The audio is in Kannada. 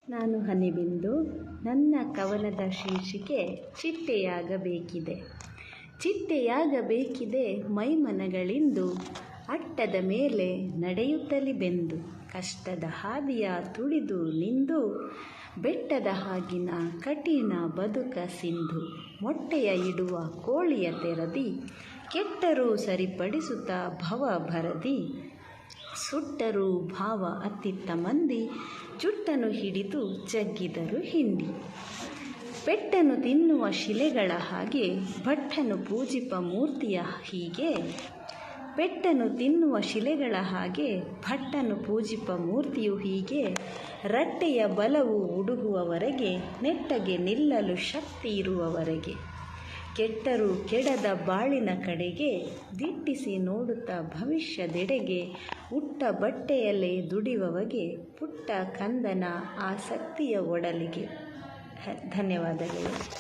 ನಾನು ಹನಿಬಿಂದು. ನನ್ನ ಕವನದ ಶೀರ್ಷಿಕೆ ಚಿಟ್ಟೆಯಾಗಬೇಕಿದೆ. ಚಿಟ್ಟೆಯಾಗಬೇಕಿದೆ ಮೈಮನಗಳಿಂದು, ಅಟ್ಟದ ಮೇಲೆ ನಡೆಯುತ್ತಲಿ ಬೆಂದು, ಕಷ್ಟದ ಹಾದಿಯ ತುಳಿದು ನಿಂದು, ಬೆಟ್ಟದ ಹಾಗಿನ ಕಠಿಣ ಬದುಕ ಸಿಂಧು, ಮೊಟ್ಟೆಯ ಇಡುವ ಕೋಳಿಯ ತೆರದಿ, ಕೆಟ್ಟರೂ ಸರಿಪಡಿಸುತ್ತ ಭವ ಭರದಿ, ಸುಟ್ಟರೂ ಭಾವ ಅತ್ತಿತ್ತ ಮಂದಿ, ಜುಟ್ಟನು ಹಿಡಿದು ಜಗ್ಗಿದರು ಹಿಂಡಿ. ಪೆಟ್ಟನು ತಿನ್ನುವ ಶಿಲೆಗಳ ಹಾಗೆ ಭಟ್ಟನು ಪೂಜಿಪ ಮೂರ್ತಿಯ ಹೀಗೆ, ಪೆಟ್ಟನು ತಿನ್ನುವ ಶಿಲೆಗಳ ಹಾಗೆ ಭಟ್ಟನು ಪೂಜಿಪ ಮೂರ್ತಿಯು ಹೀಗೆ, ರಟ್ಟೆಯ ಬಲವು ಉಡುಗುವವರೆಗೆ, ನೆಟ್ಟಗೆ ನಿಲ್ಲಲು ಶಕ್ತಿ ಇರುವವರೆಗೆ, ಕೆಟ್ಟರೂ ಕೆಡದ ಬಾಳಿನ ಕಡೆಗೆ, ದಿಟ್ಟಿಸಿ ನೋಡುತ್ತಾ ಭವಿಷ್ಯದೆಡೆಗೆ, ಉಟ್ಟ ಬಟ್ಟೆಯಲ್ಲೇ ದುಡಿಯುವವಗೆ, ಪುಟ್ಟ ಕಂದನ ಆಸಕ್ತಿಯ ಒಡಲಿಗೆ. ಧನ್ಯವಾದಗಳು.